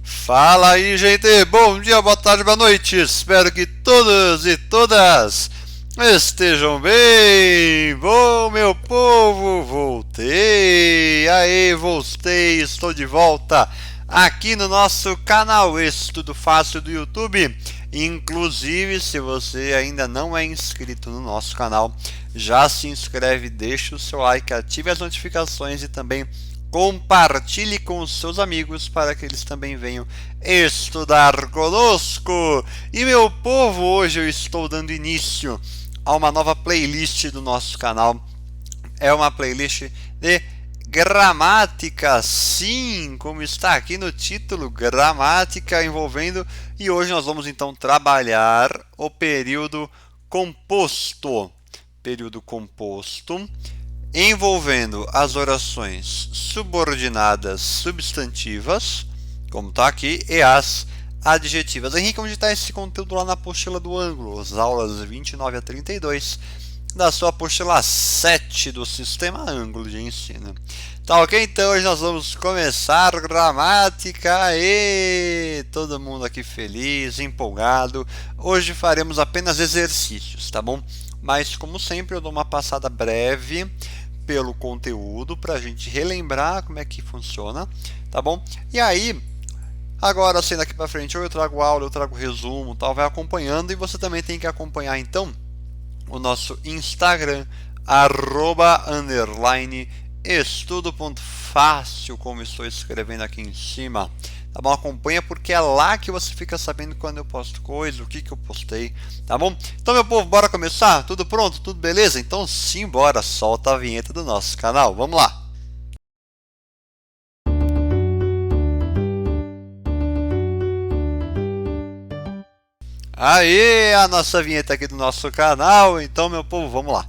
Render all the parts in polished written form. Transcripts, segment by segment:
Fala aí, gente! Bom dia, boa tarde, boa noite! Espero que todos e todas estejam bem! Bom, meu povo, voltei! Aê, voltei! Estou de volta aqui no nosso canal Estudo Fácil do YouTube. Inclusive, se você ainda não é inscrito no nosso canal, já se inscreve, deixa o seu like, ative as notificações e também compartilhe com os seus amigos para que eles também venham estudar conosco. E meu povo, hoje eu estou dando início a uma nova playlist do nosso canal. É uma playlist de gramática, sim, como está aqui no título, gramática envolvendo, e hoje nós vamos então trabalhar o período composto. Período composto envolvendo as orações subordinadas substantivas, como está aqui, e as adjetivas. Henrique, onde está esse conteúdo lá na apostila do ângulo? As aulas 29 a 32 da sua apostila 7 do sistema ângulo de ensino. Tá ok? Então hoje nós vamos começar gramática e todo mundo aqui feliz, empolgado. Hoje faremos apenas exercícios, tá bom? Mas como sempre eu dou uma passada breve pelo conteúdo para a gente relembrar como é que funciona, tá bom? E aí, agora sendo aqui para frente, ou eu trago aula, eu trago resumo, tal, vai acompanhando, e você também tem que acompanhar então o nosso Instagram, @estudo.fácil, como estou escrevendo aqui em cima. Tá bom? Acompanha, porque é lá que você fica sabendo quando eu posto coisa, o que eu postei, tá bom? Então, meu povo, bora começar? Tudo pronto? Tudo beleza? Então, sim, bora, solta a vinheta do nosso canal. Vamos lá! Aê, a nossa vinheta aqui do nosso canal. Então, meu povo, vamos lá.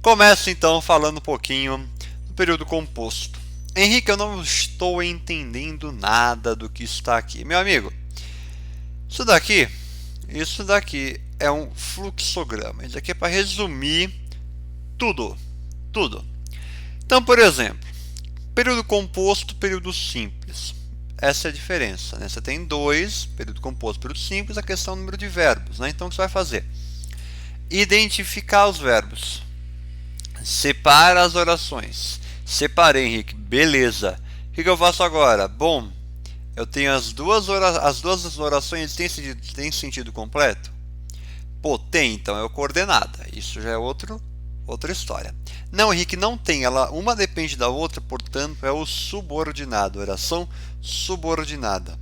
Começo então falando um pouquinho do período composto. Henrique, eu não estou entendendo nada do que está aqui. Meu amigo, isso daqui é um fluxograma. Isso aqui é para resumir tudo. Então, por exemplo, período composto, período simples. Essa é a diferença, né? Você tem dois, período composto, período simples, a questão do número de verbos, né? Então, o que você vai fazer? Identificar os verbos. Separa as orações. Separei, Henrique. Beleza. O que eu faço agora? Bom, eu tenho as duas orações, tem sentido completo? Pô, tem, então é o coordenada. Isso já é outra história. Não, Henrique, não tem. Uma depende da outra, portanto, é o subordinado. Oração subordinada.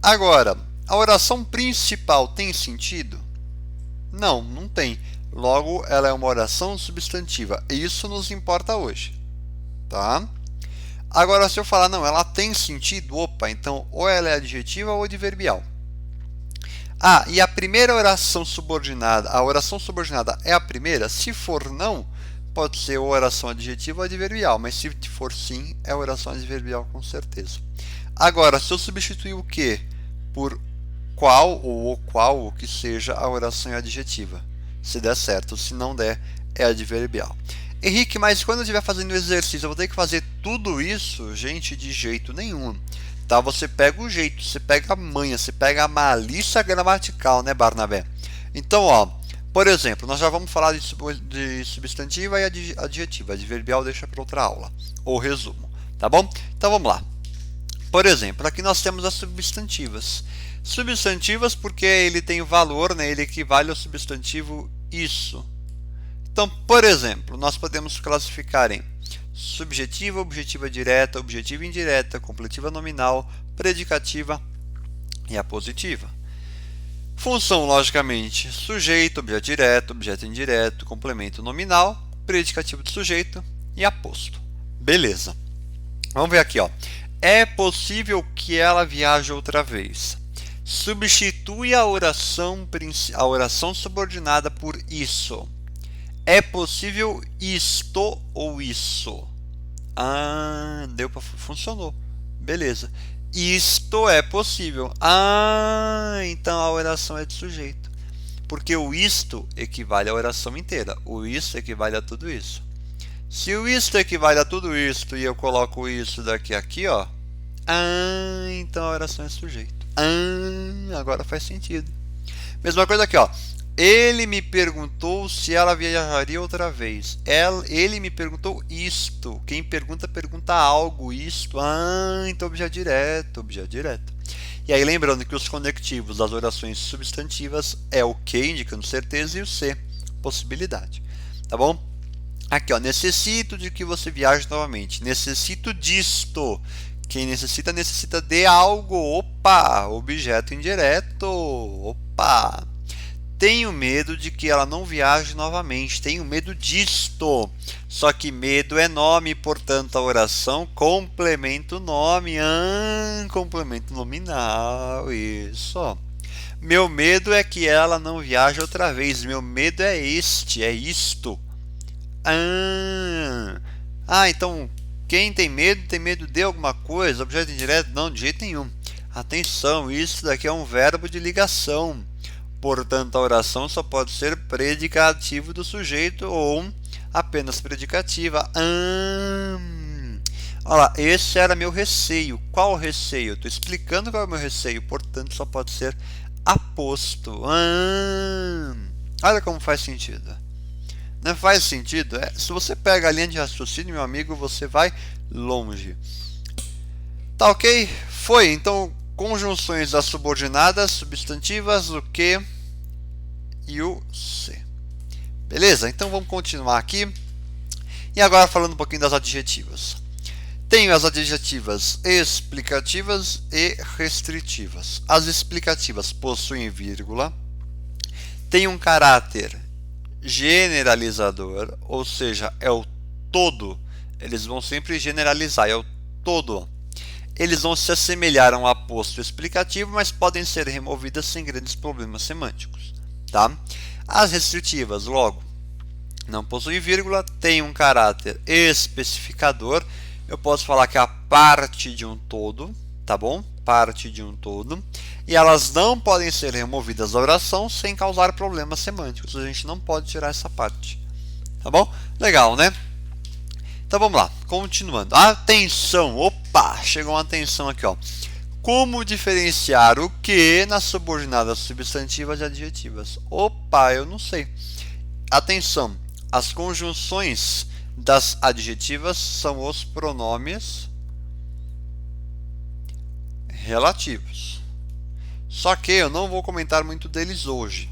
Agora, a oração principal tem sentido? Não, não tem. Logo, ela é uma oração substantiva. Isso nos importa hoje. Tá? Agora, se eu falar, não, ela tem sentido, opa, então ou ela é adjetiva ou adverbial. Ah, e a primeira oração subordinada, a oração subordinada é a primeira? Se for não, pode ser oração adjetiva ou adverbial, mas se for sim, é oração adverbial com certeza. Agora, se eu substituir o que por qual ou o qual, o que seja, a oração é adjetiva. Se der certo, se não der, é adverbial. Henrique, mas quando eu estiver fazendo o exercício, eu vou ter que fazer tudo isso? Gente, de jeito nenhum. Tá? Você pega o jeito, você pega a manha, você pega a malícia gramatical, né, Barnabé? Então, ó, por exemplo, nós já vamos falar de substantiva e adjetiva. Adverbial deixa para outra aula, ou resumo, tá bom? Então, vamos lá. Por exemplo, aqui nós temos as substantivas. Substantivas porque ele tem o valor, né, ele equivale ao substantivo isso. Então, por exemplo, nós podemos classificar em subjetiva, objetiva direta, objetiva indireta, completiva nominal, predicativa e apositiva. Função, logicamente, sujeito, objeto direto, objeto indireto, complemento nominal, predicativo de sujeito e aposto. Beleza. Vamos ver aqui, ó. É possível que ela viaje outra vez. Substitui a oração subordinada por isso. É possível isto ou isso? Ah, funcionou. Beleza. Isto é possível. Ah, então a oração é de sujeito. Porque o isto equivale à oração inteira. O isso equivale a tudo isso. Se o isto equivale a tudo isto e eu coloco isso daqui aqui, ó. Ah, então a oração é sujeito. Agora faz sentido. Mesma coisa aqui, ó. Ele me perguntou se ela viajaria outra vez. Ele me perguntou isto. Quem pergunta, pergunta algo. Isto. Então objeto direto. Objeto direto. E aí lembrando que os conectivos das orações substantivas é o que, indicando certeza, e o se, possibilidade. Tá bom? Aqui, ó. Necessito de que você viaje novamente. Necessito disto. Quem necessita, necessita de algo. Opa! Objeto indireto. Opa! Tenho medo de que ela não viaje novamente. Tenho medo disto. Só que medo é nome, portanto a oração complementa o nome. Complemento nominal. Isso. Meu medo é que ela não viaje outra vez. Meu medo é este, é isto. Então quem tem medo de alguma coisa. Objeto indireto? Não, de jeito nenhum. Atenção, isso daqui é um verbo de ligação. Portanto, a oração só pode ser predicativo do sujeito ou apenas predicativa. Olha lá, esse era meu receio. Qual receio? Estou explicando qual é o meu receio, portanto, só pode ser aposto. Olha como faz sentido. Não faz sentido? Se você pega a linha de raciocínio, meu amigo, você vai longe. Tá ok? Foi, então, conjunções das subordinadas, substantivas, o que e o se. Beleza? Então vamos continuar aqui. E agora falando um pouquinho das adjetivas. Tenho as adjetivas explicativas e restritivas. As explicativas possuem vírgula, têm um caráter generalizador, ou seja, é o todo. Eles vão sempre generalizar, é o todo. Eles vão se assemelhar a um aposto explicativo, mas podem ser removidas sem grandes problemas semânticos. Tá? As restritivas, logo, não possuem vírgula, têm um caráter especificador. Eu posso falar que é a parte de um todo, tá bom? Parte de um todo. E elas não podem ser removidas da oração sem causar problemas semânticos. A gente não pode tirar essa parte. Tá bom? Legal, né? Então vamos lá, continuando. Atenção, opa, chegou uma atenção aqui, ó. Como diferenciar o que nas subordinadas substantivas e adjetivas? Opa, eu não sei. Atenção, as conjunções das adjetivas são os pronomes relativos. Só que eu não vou comentar muito deles hoje.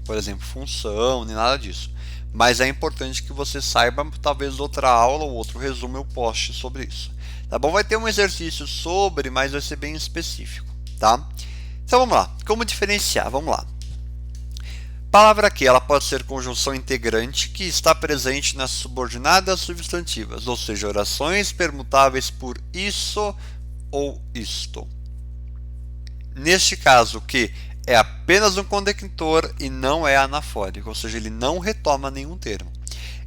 Por exemplo, função, nem nada disso. Mas é importante que você saiba, talvez outra aula ou outro resumo eu poste sobre isso. Tá bom? Vai ter um exercício sobre, mas vai ser bem específico, tá? Então vamos lá. Como diferenciar? Vamos lá. Palavra aqui, ela pode ser conjunção integrante que está presente nas subordinadas substantivas, ou seja, orações permutáveis por isso ou isto. Neste caso, que é apenas um conector e não é anafórico, ou seja, ele não retoma nenhum termo.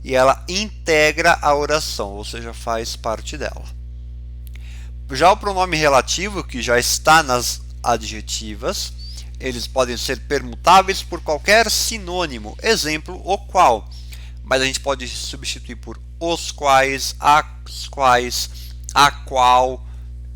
E ela integra a oração, ou seja, faz parte dela. Já o pronome relativo, que já está nas adjetivas, eles podem ser permutáveis por qualquer sinônimo, exemplo, o qual. Mas a gente pode substituir por os quais, as quais, a qual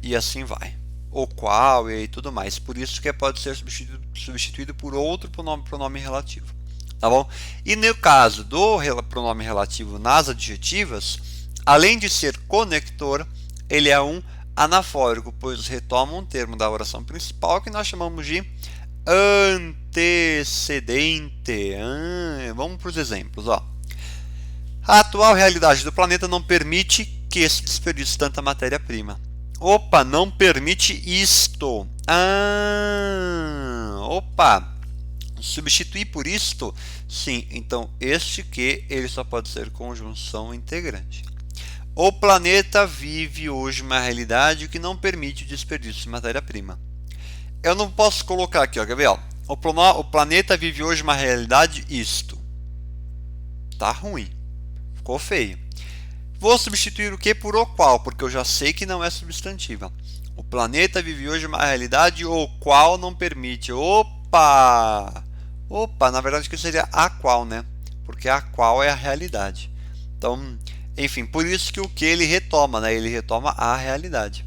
e assim vai. O qual e tudo mais. Por isso que pode ser substituído por outro pronome relativo. Tá bom? E no caso do pronome relativo nas adjetivas, além de ser conector, ele é um anafórico, pois retoma um termo da oração principal que nós chamamos de antecedente. Vamos para os exemplos. Ó. A atual realidade do planeta não permite que se desperdice tanta matéria-prima. Opa, não permite isto. Opa, substituir por isto? Sim, então este que ele só pode ser conjunção integrante. O planeta vive hoje uma realidade que não permite o desperdício de matéria-prima. Eu não posso colocar aqui, ó, quer ver? Ó, o planeta vive hoje uma realidade isto. Tá ruim, ficou feio. Vou substituir o que por o qual, porque eu já sei que não é substantiva. O planeta vive hoje uma realidade o qual não permite. Opa! Opa, na verdade que seria a qual, né? Porque a qual é a realidade. Então, enfim, por isso que o que ele retoma, né? Ele retoma a realidade.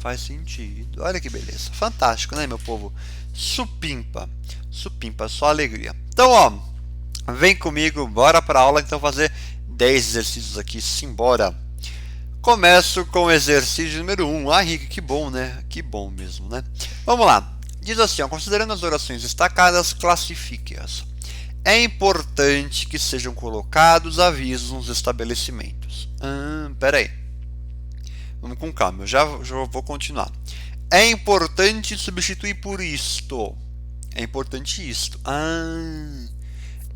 Faz sentido. Olha que beleza. Fantástico, né, meu povo? Supimpa. Supimpa, só alegria. Então, ó, vem comigo, bora para a aula então fazer 10 exercícios aqui, simbora. Começo com o exercício número 1. Ah, Henrique, que bom, né? Que bom mesmo, né? Vamos lá. Diz assim, ó, considerando as orações destacadas, classifique-as. É importante que sejam colocados avisos nos estabelecimentos. Peraí. Vamos com calma, eu já vou continuar. É importante substituir por isto. É importante isto.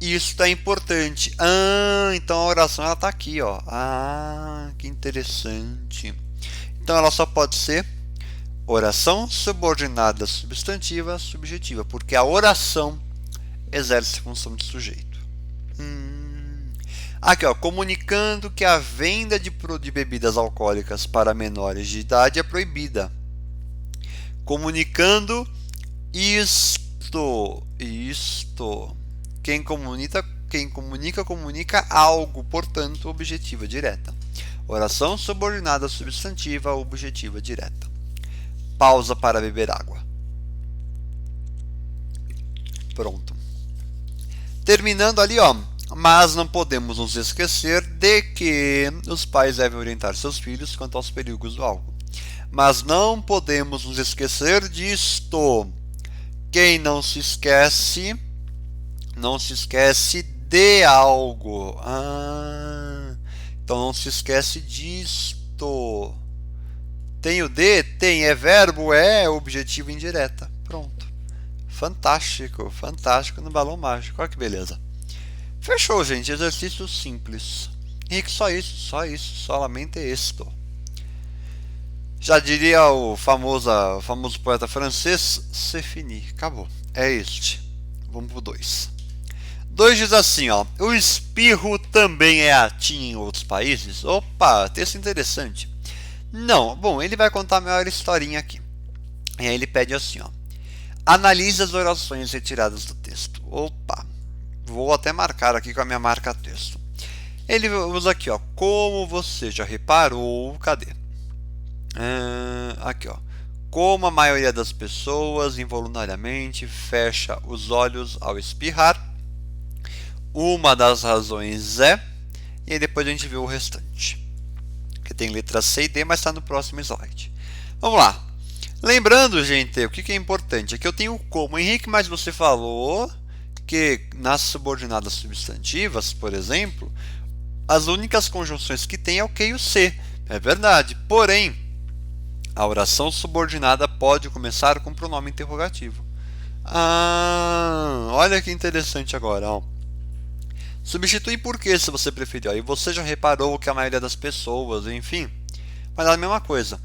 Isto é importante. Então a oração ela tá aqui, ó. Que interessante. Então ela só pode ser oração subordinada substantiva subjetiva, porque a oração exerce função de sujeito. Aqui, ó, comunicando que a venda de bebidas alcoólicas para menores de idade é proibida. Comunicando isto. Quem comunica algo, portanto, objetiva direta. Oração subordinada substantiva objetiva direta. Pausa para beber água. Pronto. Terminando ali, ó. Mas não podemos nos esquecer de que os pais devem orientar seus filhos quanto aos perigos do álcool. Mas não podemos nos esquecer disto. Quem não se esquece de algo. Então não se esquece disto. Tem o de? Tem. É verbo? É objetivo indireta. Pronto. Fantástico. Fantástico no balão mágico. Olha que beleza. Fechou, gente. Exercício simples. Henrique, só isso. Solamente isto. Já diria o famoso poeta francês, c'est fini. Acabou. É este. Vamos pro 2. 2 diz assim, ó. O espirro também é atim em outros países? Opa, texto interessante. Não. Bom, ele vai contar a maior historinha aqui. E aí ele pede assim, ó. Analise as orações retiradas do texto. Opa. Vou até marcar aqui com a minha marca texto. Ele usa aqui, ó. Como você já reparou, cadê? Aqui, ó. Como a maioria das pessoas involuntariamente fecha os olhos ao espirrar. Uma das razões é. E aí depois a gente vê o restante. Que tem letra C e D, mas está no próximo slide. Vamos lá. Lembrando, gente, o que é importante? É que eu tenho como. Henrique, mas você falou que nas subordinadas substantivas, por exemplo, as únicas conjunções que tem é o que e o se. É verdade. Porém, a oração subordinada pode começar com pronome interrogativo. Olha que interessante agora. Ó. Substitui por que, se você preferir. E você já reparou que a maioria das pessoas, enfim, mas é a mesma coisa.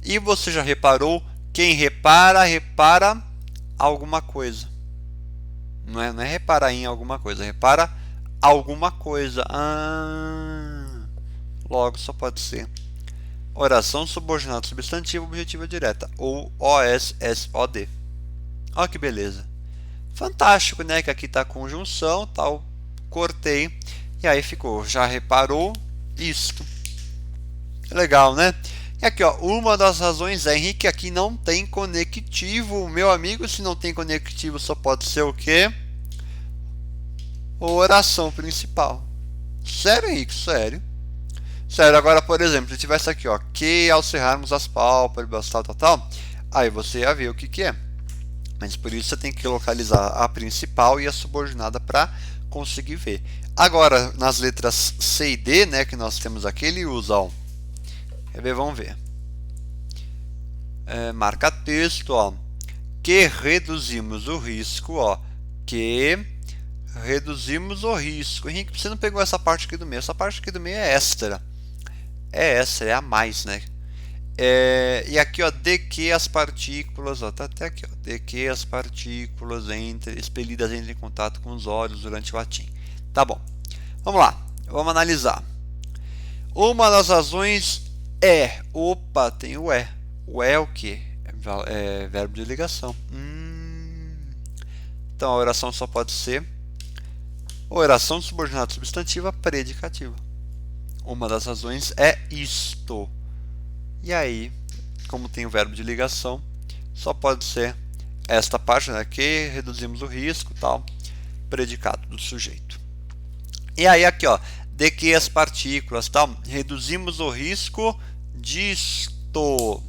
E você já reparou, quem repara alguma coisa. Não é reparar em alguma coisa, repara alguma coisa. Logo só pode ser oração subordinada substantiva objetiva direta, ou OSSOD. Olha que beleza. Fantástico, né? Que aqui está a conjunção, tal. Cortei e aí ficou. Já reparou isto? Legal, né? E aqui, ó, uma das razões é, Henrique, aqui não tem conectivo. Meu amigo, se não tem conectivo, só pode ser o quê? Oração principal. Sério, Henrique? Sério. Sério, agora, por exemplo, se tivesse aqui, ó, que ao cerrarmos as pálpebras, tal, aí você ia ver o que é. Mas por isso você tem que localizar a principal e a subordinada para conseguir ver. Agora, nas letras C e D, né, que nós temos aqui, ele usa, ó. Quer ver? Vamos ver. Marca texto, ó. Que reduzimos o risco, ó. Que reduzimos o risco. Henrique, você não pegou essa parte aqui do meio. Essa parte aqui do meio é extra. É extra, é a mais, né? E aqui, ó, de que as partículas, ó, tá até aqui, ó, de que as partículas expelidas entrem em contato com os olhos durante o atim. Tá bom. Vamos lá. Vamos analisar. Uma das razões é. Opa, tem o é. O é o quê? É verbo de ligação. Então a oração só pode ser oração subordinada substantiva predicativa. Uma das razões é isto. E aí como tem o verbo de ligação, só pode ser esta parte, né? Que reduzimos o risco, tal, predicado do sujeito. E aí aqui, ó, de que as partículas, tal, reduzimos o risco disto.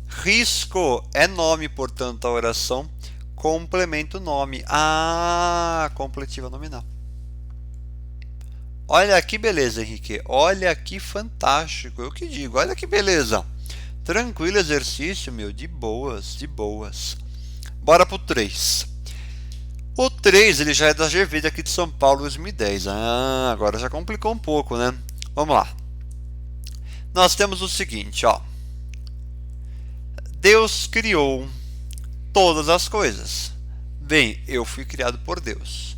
Risco é nome, portanto, a oração complementa o nome. Ah, completiva nominal. Olha que beleza, Henrique. Olha que fantástico. Eu que digo, olha que beleza. Tranquilo exercício, meu. De boas, de boas. Bora pro 3. O 3, ele já é da GV aqui de São Paulo 2010. Ah, agora já complicou um pouco, né? Vamos lá. Nós temos o seguinte, ó. Deus criou todas as coisas. Bem, eu fui criado por Deus.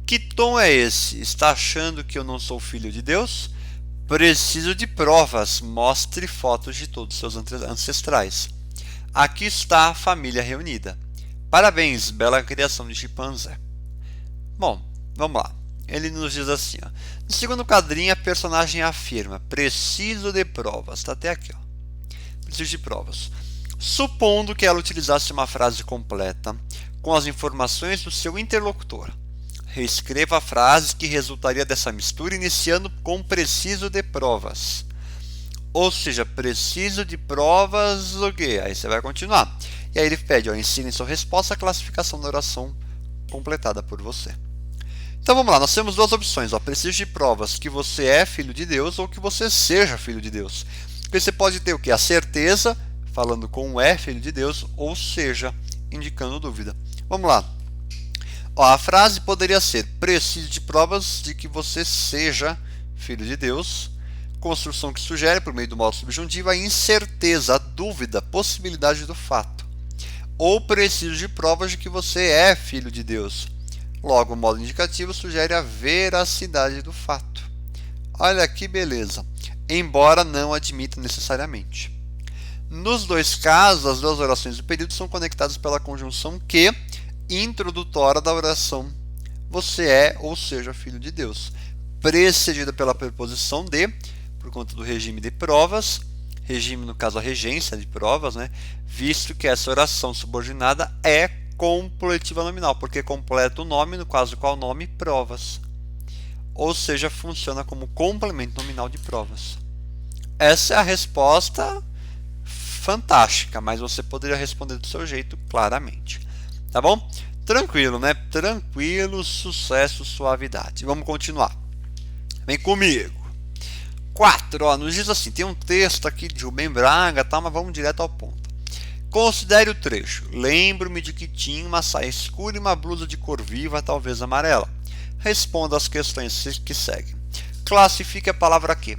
Que tom é esse? Está achando que eu não sou filho de Deus? Preciso de provas. Mostre fotos de todos os seus ancestrais. Aqui está a família reunida. Parabéns, bela criação de chimpanzé. Bom, vamos lá. Ele nos diz assim, ó. No segundo quadrinho, a personagem afirma: preciso de provas. Está até aqui, ó. Preciso de provas. Supondo que ela utilizasse uma frase completa com as informações do seu interlocutor. Reescreva a frase que resultaria dessa mistura, iniciando com preciso de provas. Ou seja, preciso de provas o quê? Aí você vai continuar. E aí ele pede, ó, ensine sua resposta a classificação da oração completada por você. Então vamos lá, nós temos duas opções. Ó, preciso de provas que você é filho de Deus ou que você seja filho de Deus. Porque você pode ter o quê? A certeza, falando com o é filho de Deus, ou seja, indicando dúvida. Vamos lá. Ó, a frase poderia ser: preciso de provas de que você seja filho de Deus. Construção que sugere, por meio do modo subjuntivo, a incerteza, a dúvida, a possibilidade do fato. Ou preciso de provas de que você é filho de Deus. Logo, o modo indicativo sugere a veracidade do fato. Olha que beleza. Embora não admita necessariamente. Nos dois casos, as duas orações do período são conectadas pela conjunção que, introdutória da oração você é ou seja filho de Deus, precedida pela preposição de, por conta do regime de provas, regime no caso a regência de provas, né? Visto que essa oração subordinada é completiva nominal, porque completa o nome, no caso qual nome? Provas. Ou seja, funciona como complemento nominal de provas. Essa é a resposta fantástica, mas você poderia responder do seu jeito claramente. Tá bom? Tranquilo, né? Tranquilo, sucesso, suavidade. Vamos continuar. Vem comigo. 4, ó, nos diz assim, tem um texto aqui de Rubem Braga, tá, mas vamos direto ao ponto. Considere o trecho. Lembro-me de que tinha uma saia escura e uma blusa de cor viva, talvez amarela. Responda às questões que seguem. Classifique a palavra aqui.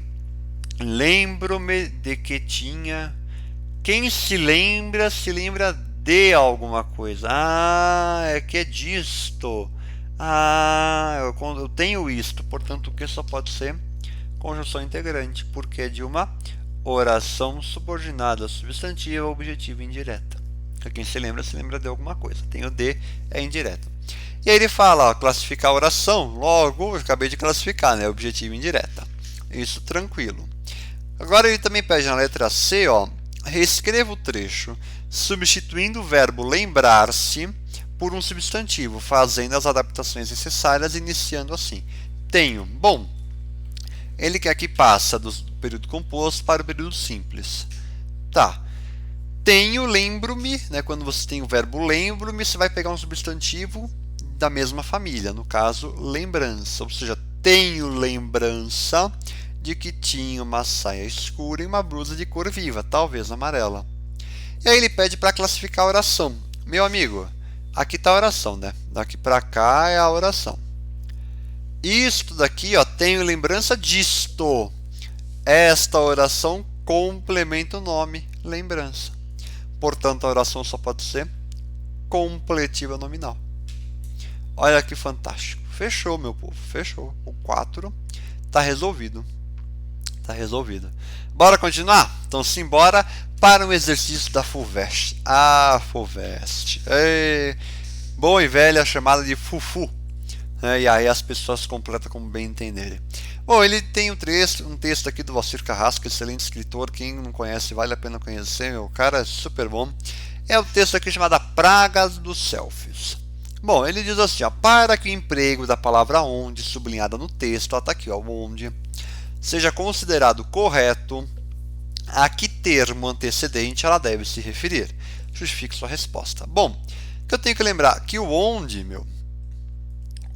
Lembro-me de que tinha... Quem se lembra de alguma coisa. Ah, é que é disto. Ah, eu tenho isto. Portanto, o que só pode ser conjunção integrante, porque é de uma oração subordinada substantiva, objetiva e indireta. Quem se lembra de alguma coisa. Tem o de, é indireta. E aí ele fala, ó, classificar a oração. Logo, eu acabei de classificar, né? Objetiva e indireta. Isso tranquilo. Agora ele também pede na letra C, ó, reescreva o trecho, substituindo o verbo lembrar-se por um substantivo, fazendo as adaptações necessárias, iniciando assim. Tenho. Bom, ele que aqui passa do período composto para o período simples. Tá. Tenho, lembro-me, né? Quando você tem o verbo lembro-me, você vai pegar um substantivo da mesma família, no caso, lembrança. Ou seja, tenho lembrança de que tinha uma saia escura e uma blusa de cor viva, talvez amarela. E aí ele pede para classificar a oração. Meu amigo, aqui está a oração, né? Daqui para cá é a oração. Isto daqui, ó, tenho lembrança disto. Esta oração complementa o nome lembrança. Portanto, a oração só pode ser completiva nominal. Olha que fantástico. Fechou, meu povo. Fechou. O 4 está resolvido. Está resolvido. Bora continuar? Então, simbora para um exercício da FUVEST. Ah, FUVEST. Boa e velha chamada de FUFU. E aí as pessoas completam como bem entenderem. Bom, ele tem um texto aqui do Valcir Carrasco, excelente escritor. Quem não conhece, vale a pena conhecer. O cara é super bom. É o texto aqui chamado Pragas dos Selfies. Bom, ele diz assim, ó, para que o emprego da palavra onde, sublinhada no texto, ó, tá aqui, ó, onde, seja considerado correto, a que termo antecedente ela deve se referir. Justifique sua resposta. Bom, que eu tenho que lembrar que o onde,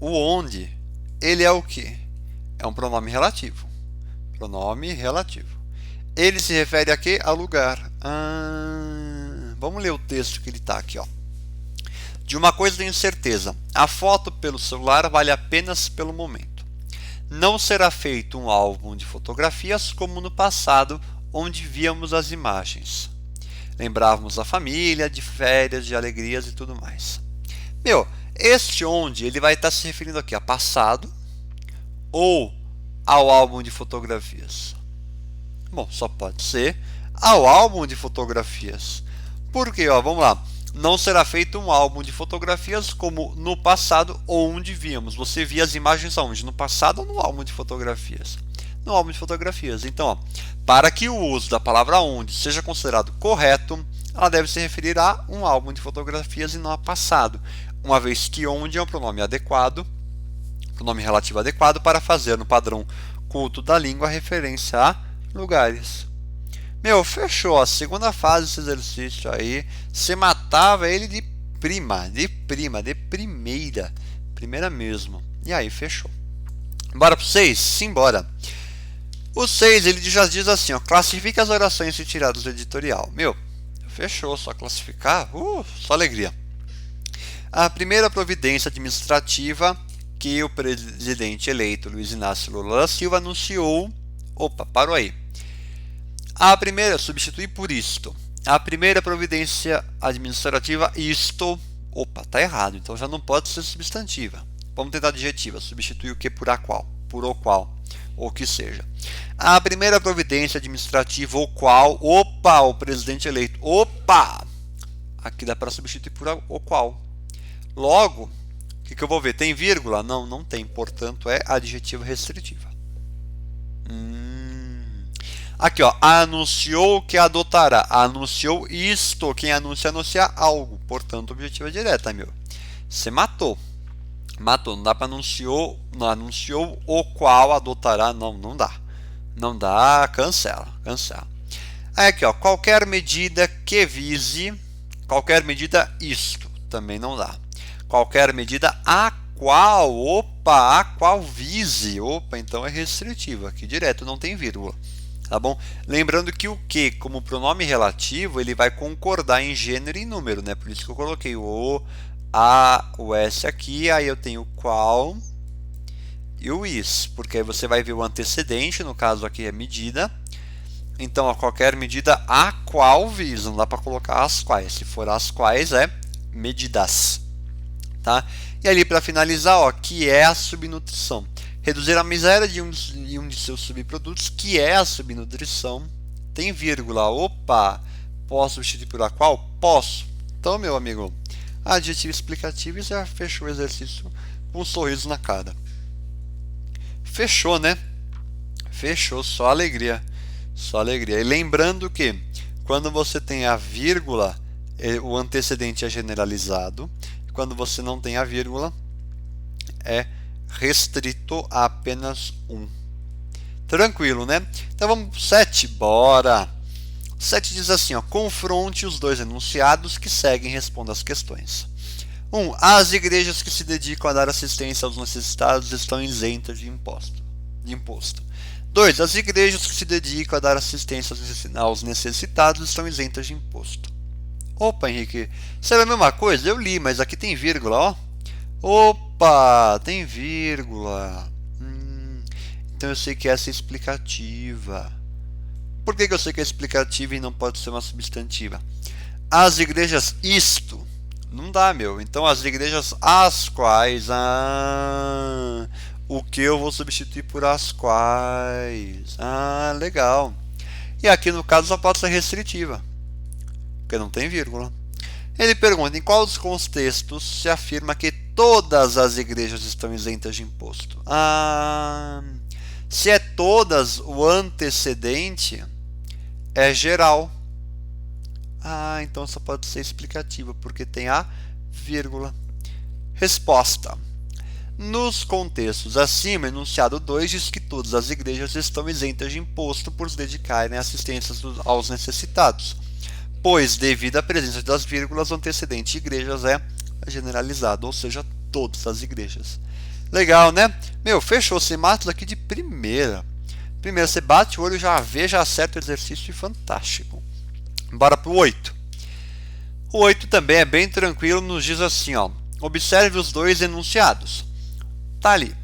o onde, ele é o quê? É um pronome relativo. Pronome relativo. Ele se refere a quê? A lugar. Vamos ler o texto que ele está aqui, ó. De uma coisa tenho certeza, a foto pelo celular vale apenas pelo momento. Não será feito um álbum de fotografias como no passado, onde víamos as imagens. Lembrávamos a família, de férias, de alegrias e tudo mais. Este onde ele vai estar se referindo aqui a passado ou ao álbum de fotografias? Bom, só pode ser ao álbum de fotografias. Por quê? Vamos lá. Não será feito um álbum de fotografias como no passado onde víamos. Você via as imagens aonde? No passado ou no álbum de fotografias? No álbum de fotografias. Então, para que o uso da palavra onde seja considerado correto, ela deve se referir a um álbum de fotografias e não a passado, uma vez que onde é um pronome adequado, pronome relativo adequado para fazer no padrão culto da língua referência a lugares. Fechou a segunda fase desse exercício aí. Você matava ele de primeira mesmo. E aí, fechou. Bora pro 6? Simbora. O 6, ele já diz assim, ó, classifique as orações retiradas do editorial. Fechou, só classificar, só alegria. A primeira providência administrativa que o presidente eleito Luiz Inácio Lula da Silva anunciou, parou aí. A primeira, substituir por isto. A primeira providência administrativa, isto. Tá errado, então já não pode ser substantiva. Vamos tentar adjetiva, substituir o que por a qual, por o qual, ou que seja. A primeira providência administrativa, o qual, o presidente eleito, aqui dá para substituir por o qual. Logo, o que eu vou ver? Tem vírgula? Não, não tem, portanto é adjetiva restritiva. Aqui, ó, anunciou que adotará. Anunciou isto. Quem anunciar algo. Portanto, objetiva direta, Você matou. Não dá para anunciou o qual adotará. Não dá. Não dá, cancela. Aí aqui, ó, qualquer medida que vise. Qualquer medida isto. Também não dá. Qualquer medida a qual. A qual vise. Então é restritivo. Aqui direto, não tem vírgula. Tá bom? Lembrando que o que, como pronome relativo, ele vai concordar em gênero e número, né? Por isso que eu coloquei o a, o s aqui, aí eu tenho o qual e o is, porque aí você vai ver o antecedente, no caso aqui é medida. Então, a qualquer medida a qual visa, não dá para colocar as quais. Se for as quais, é medidas. Tá? E ali, para finalizar, ó, que é a subnutrição. Reduzir a miséria de um de seus subprodutos, que é a subnutrição. Tem vírgula. Posso substituir por a qual? Posso. Então, meu amigo, adjetivo explicativo e já fechou o exercício com um sorriso na cara. Fechou, né? Fechou, só alegria. Só alegria. E lembrando que quando você tem a vírgula, o antecedente é generalizado. Quando você não tem a vírgula, é restrito a apenas um. Tranquilo, né? Então vamos para o 7, bora! 7 diz assim, ó, confronte os dois enunciados que seguem e responda as questões. 1. As igrejas que se dedicam a dar assistência aos necessitados estão isentas de imposto. 2. As igrejas que se dedicam a dar assistência aos necessitados estão isentas de imposto. Henrique, será a mesma coisa? Eu li, mas aqui tem vírgula, ó. Tem vírgula. Então eu sei que essa é explicativa. Por que eu sei que é explicativa e não pode ser uma substantiva? As igrejas isto. Não dá, Então as igrejas as quais. O que eu vou substituir por as quais. Legal. E aqui no caso só pode ser restritiva. Porque não tem vírgula. Ele pergunta em qual dos contextos se afirma que todas as igrejas estão isentas de imposto. Se é todas, o antecedente é geral. Então só pode ser explicativa, porque tem a vírgula. Resposta. Nos contextos acima, enunciado 2 diz que todas as igrejas estão isentas de imposto por se dedicarem à assistência aos necessitados, pois, devido à presença das vírgulas, o antecedente de igrejas é generalizado, ou seja, todas as igrejas. Legal, né? Fechou. Você mata aqui de primeira. Primeiro, você bate o olho, já vê, já acerta o exercício, fantástico. Bora para o 8. O 8 também é bem tranquilo, nos diz assim, ó. Observe os dois enunciados. Tá ali.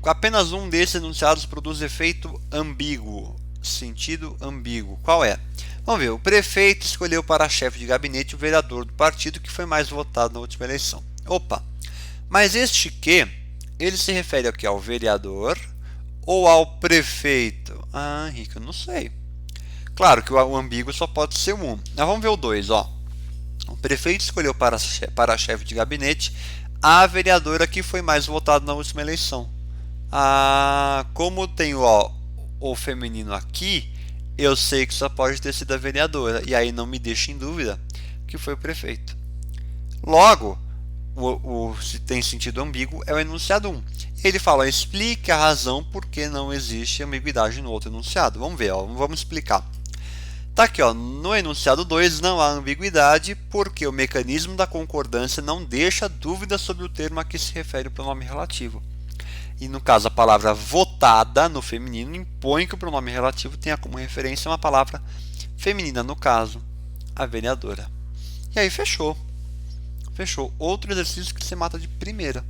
Apenas um desses enunciados produz efeito ambíguo, sentido ambíguo. Qual é? Vamos ver. O prefeito escolheu para chefe de gabinete o vereador do partido que foi mais votado na última eleição. Opa! Mas este que, ele se refere aqui ao vereador ou ao prefeito? Henrique, eu não sei. Claro que o ambíguo só pode ser um. Mas vamos ver o 2, ó. O prefeito escolheu para chefe de gabinete a vereadora que foi mais votada na última eleição. Como tem o feminino aqui, eu sei que só pode ter sido a vereadora. E aí não me deixa em dúvida que foi o prefeito. Logo, se tem sentido ambíguo, é o enunciado 1. Ele fala, explique a razão por que não existe ambiguidade no outro enunciado. Vamos ver, vamos explicar. Tá aqui, no enunciado 2 não há ambiguidade porque o mecanismo da concordância não deixa dúvida sobre o termo a que se refere o pronome relativo. E no caso a palavra votada no feminino impõe que o pronome relativo tenha como referência uma palavra feminina, no caso, a vereadora. E aí fechou. Fechou. Outro exercício que você mata de primeira.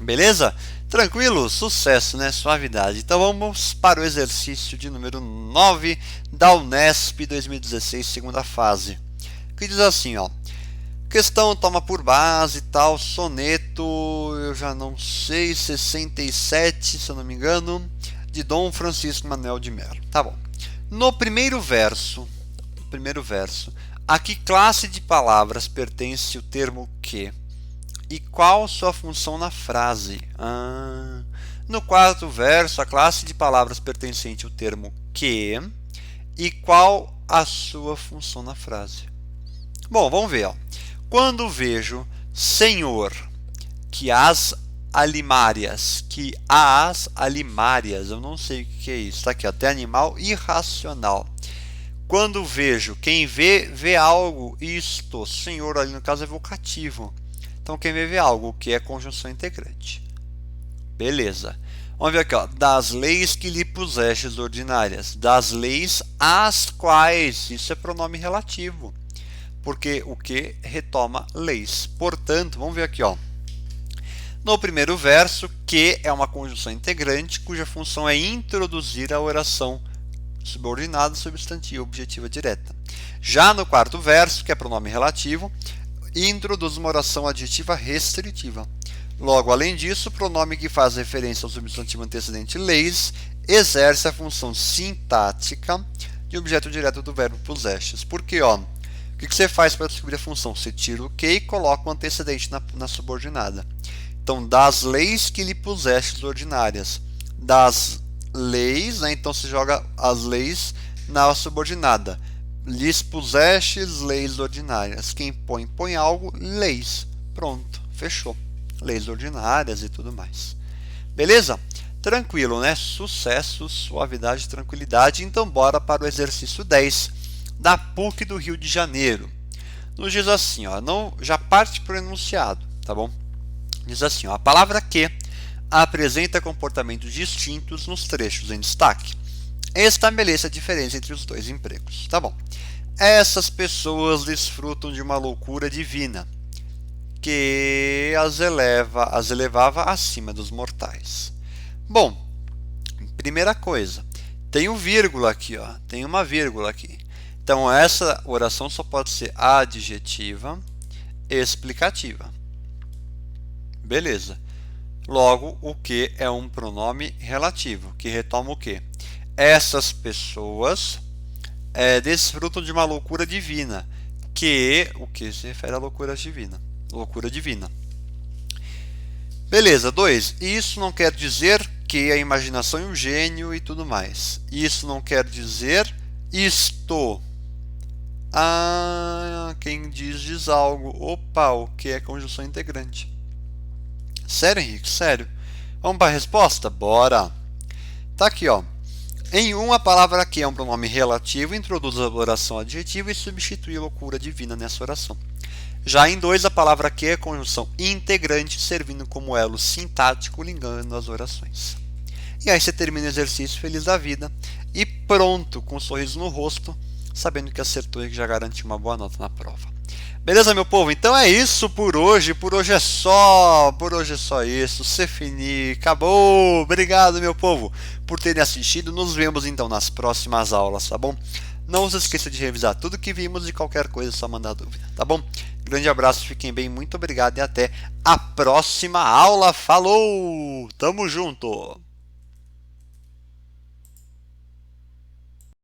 Beleza? Tranquilo? Sucesso, né? Suavidade. Então vamos para o exercício de número 9 da Unesp 2016, segunda fase. Que diz assim, ó. Questão toma por base tal soneto, eu já não sei, 67, se eu não me engano, de Dom Francisco Manuel de Melo. Tá bom. No primeiro verso, a que classe de palavras pertence o termo que? E qual sua função na frase? No quarto verso, a classe de palavras pertencente ao termo que e qual a sua função na frase? Bom, vamos ver. Quando vejo senhor, que as alimárias, eu não sei o que é isso. Está aqui, até animal irracional. Quando vejo, quem vê algo, isto, senhor ali no caso é vocativo. Então, quem vê algo, o que é conjunção integrante. Beleza. Vamos ver aqui, ó. Das leis que lhe pusestes ordinárias. Das leis às quais. Isso é pronome relativo. Porque o que retoma leis. Portanto, vamos ver aqui, ó. No primeiro verso, que é uma conjunção integrante, cuja função é introduzir a oração subordinada, substantiva, objetiva direta. Já no quarto verso, que é pronome relativo, introduz uma oração adjetiva restritiva. Logo, além disso, o pronome que faz referência ao substantivo antecedente leis exerce a função sintática de objeto direto do verbo pusestes. Porque, o que você faz para descobrir a função? Você tira o que e coloca o antecedente na subordinada. Então, das leis que lhe pusestes ordinárias. Das leis, né? Então você joga as leis na subordinada. Lhes pusestes leis ordinárias. Quem põe algo, leis. Pronto, fechou. Leis ordinárias e tudo mais. Beleza? Tranquilo, né? Sucesso, suavidade, tranquilidade. Então bora para o exercício 10 da PUC do Rio de Janeiro. Nos diz assim, ó, não, já parte para o enunciado, tá bom? Diz assim, ó, a palavra que apresenta comportamentos distintos nos trechos em destaque. Estabeleça a diferença entre os dois empregos. Tá bom. Essas pessoas desfrutam de uma loucura divina que as elevava acima dos mortais. Bom, primeira coisa, tem um vírgula aqui, ó. Tem uma vírgula aqui. Então essa oração só pode ser adjetiva, explicativa. Beleza. Logo, o que é um pronome relativo, que retoma o que? Essas pessoas desfrutam de uma loucura divina, o que se refere à loucura divina. loucura divina. Beleza, 2. Isso não quer dizer que a imaginação e o gênio e tudo mais. Isso não quer dizer isto. Quem diz algo. Opa, o que é conjunção integrante? Sério, Henrique? Sério? Vamos para a resposta? Bora! Tá aqui, ó. Em uma, a palavra que é um pronome relativo introduz a oração adjetiva e substitui loucura divina nessa oração. Já em 2, a palavra que é conjunção integrante, servindo como elo sintático, ligando as orações. E aí você termina o exercício feliz da vida e pronto, com um sorriso no rosto, sabendo que acertou e que já garantiu uma boa nota na prova. Beleza, meu povo? Então é isso por hoje. Por hoje é só. Por hoje é só isso. Se fini. Acabou. Obrigado, meu povo, por terem assistido. Nos vemos então nas próximas aulas, tá bom? Não se esqueça de revisar tudo que vimos e qualquer coisa é só mandar dúvida, tá bom? Grande abraço, fiquem bem, muito obrigado e até a próxima aula. Falou! Tamo junto!